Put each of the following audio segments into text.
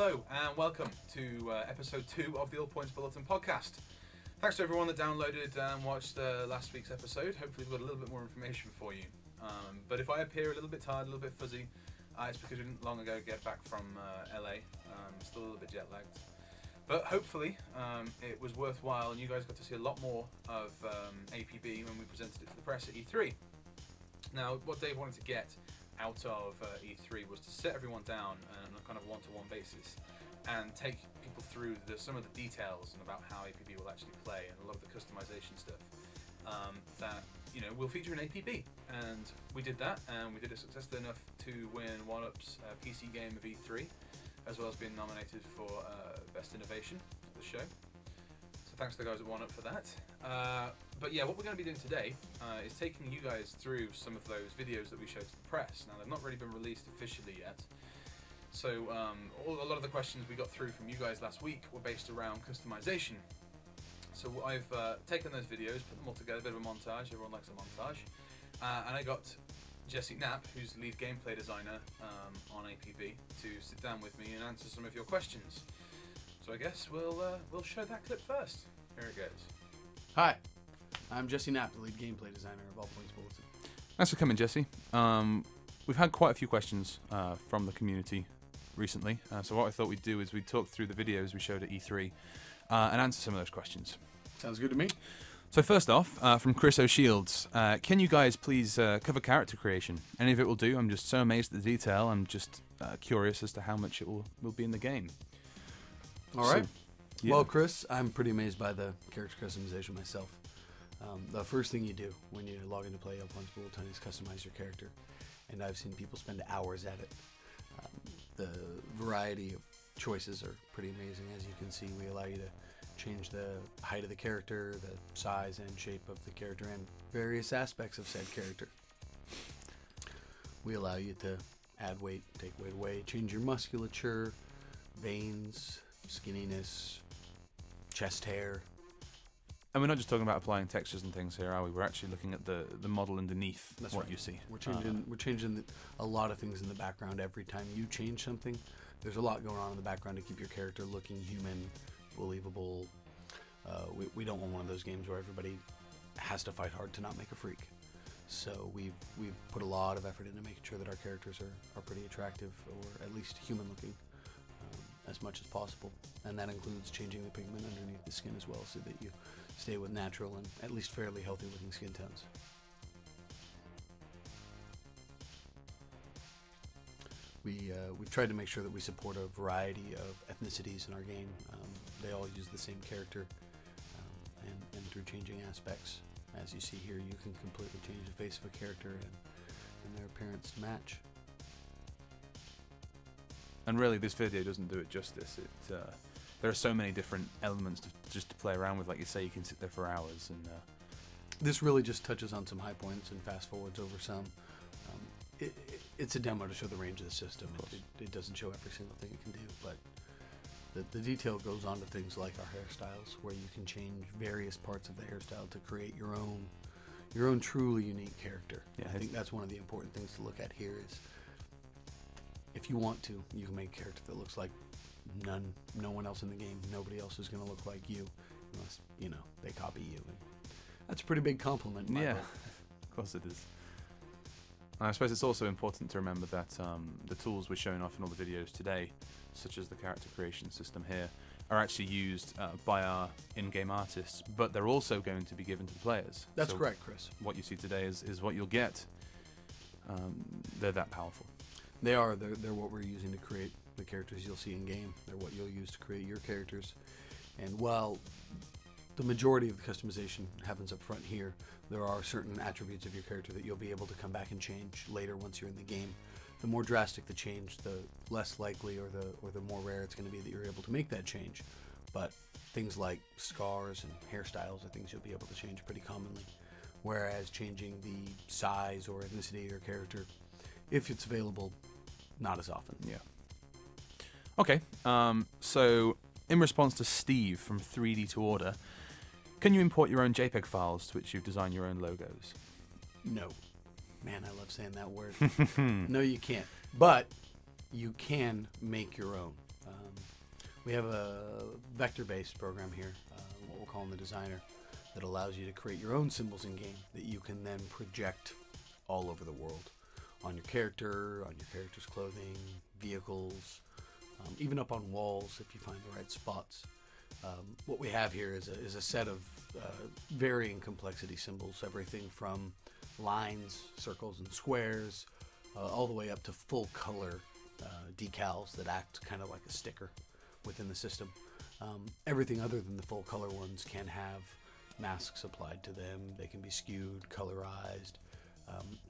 Hello and welcome to episode 2 of the All Points Bulletin podcast. Thanks to everyone that downloaded and watched last week's episode. Hopefully we've got a little bit more information for you. But if I appear a little bit tired, a little bit fuzzy, it's because we didn't long ago get back from LA. Still a little bit jet lagged. But hopefully it was worthwhile and you guys got to see a lot more of APB when we presented it to the press at E3. Now, what Dave wanted to get out of E3 was to sit everyone down on a kind of one-to-one basis and take people through some of the details and about how APB will actually play and a lot of the customization stuff that will feature in APB. And we did that, and we did it successfully enough to win OneUp's PC Game of E3, as well as being nominated for Best Innovation at the show. So thanks to the guys at OneUp for that. But yeah, what we're going to be doing today is taking you guys through some of those videos that we showed to the press. Now, they've not really been released officially yet. So a lot of the questions we got through from you guys last week were based around customization. So I've taken those videos, put them all together, a bit of a montage. Everyone likes a montage. And I got Jesse Knapp, who's the lead gameplay designer on APB, to sit down with me and answer some of your questions. So I guess we'll show that clip first. Here it goes. Hi, I'm Jesse Knapp, the lead gameplay designer of All Points Bulletin. Thanks for coming, Jesse. We've had quite a few questions from the community recently, so what I thought we'd do is we'd talk through the videos we showed at E3 and answer some of those questions. Sounds good to me. So first off, from Chris O'Shields, can you guys please cover character creation? Any of it will do. I'm just so amazed at the detail. I'm just curious as to how much it will be in the game. All right. Yeah. Well, Chris, I'm pretty amazed by the character customization myself. The first thing you do when you log into play All Points Bulletin is customize your character, and I've seen people spend hours at it. The variety of choices are pretty amazing. As you can see, we allow you to change the height of the character, the size and shape of the character, and various aspects of said character. We allow you to add weight, take weight away, change your musculature, veins, skinniness, chest hair. And we're not just talking about applying textures and things here, are we? We're actually looking at the model underneath. That's what right. you see. We're changing a lot of things in the background every time you change something. There's a lot going on in the background to keep your character looking human, believable. We don't want one of those games where everybody has to fight hard to not make a freak. So we've put a lot of effort into making sure that our characters are pretty attractive, or at least human looking, as much as possible. And that includes changing the pigment underneath the skin as well, so that you stay with natural and at least fairly healthy looking skin tones. We've tried to make sure that we support a variety of ethnicities in our game. They all use the same character, and through changing aspects, as you see here, you can completely change the face of a character and their appearance to match. And really, this video doesn't do it justice. There are so many different elements just to play around with. Like you say, you can sit there for hours. And this really just touches on some high points and fast forwards over some. It's a demo to show the range of the system. It doesn't show every single thing it can do, but the detail goes on to things like our hairstyles, where you can change various parts of the hairstyle to create your own truly unique character. Yeah, I think that's one of the important things to look at here is, if you want to, you can make a character that looks like no one else in the game. Nobody else is going to look like you, unless they copy you. And that's a pretty big compliment. In my book. Of course it is. And I suppose it's also important to remember that the tools we're showing off in all the videos today, such as the character creation system here, are actually used by our in-game artists, but they're also going to be given to the players. That's correct, Chris. What you see today is what you'll get. They're that powerful. They are. They're what we're using to create the characters you'll see in game. They're what you'll use to create your characters. And while the majority of the customization happens up front here, there are certain attributes of your character that you'll be able to come back and change later once you're in the game. The more drastic the change, the less likely or the more rare it's going to be that you're able to make that change. But things like scars and hairstyles are things you'll be able to change pretty commonly. Whereas changing the size or ethnicity of your character, if it's available, not as often. Yeah. Okay, so in response to Steve from 3D to Order, can you import your own JPEG files to which you've designed your own logos? No. Man, I love saying that word. No, you can't. But you can make your own. We have a vector-based program here, what we're calling the designer, that allows you to create your own symbols in game that you can then project all over the world, on your character, on your character's clothing, vehicles, even up on walls if you find the right spots. What we have here is a set of varying complexity symbols, everything from lines, circles, and squares, all the way up to full color decals that act kind of like a sticker within the system. Everything other than the full color ones can have masks applied to them. They can be skewed, colorized,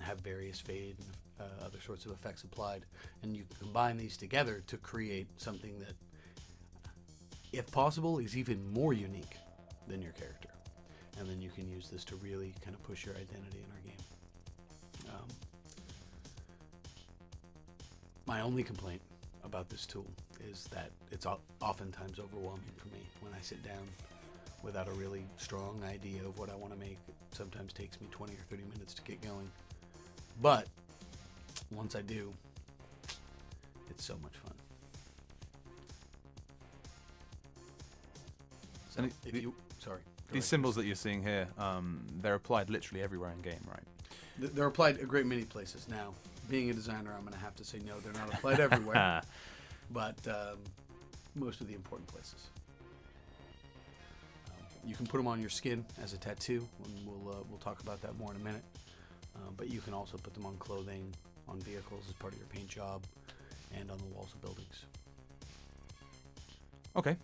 have various fade and other sorts of effects applied, and you can combine these together to create something that, if possible, is even more unique than your character. And then you can use this to really kind of push your identity in our game. My only complaint about this tool is that it's oftentimes overwhelming for me when I sit down without a really strong idea of what I want to make. It sometimes takes me 20 or 30 minutes to get going. But once I do, it's so much fun. So And if you, sorry. go These ahead. symbols that you're seeing here, they're applied literally everywhere in game, right? They're applied a great many places. Now, being a designer, I'm going to have to say no, they're not applied everywhere, but most of the important places. You can put them on your skin as a tattoo, and we'll talk about that more in a minute. But you can also put them on clothing, on vehicles as part of your paint job, and on the walls of buildings. Okay,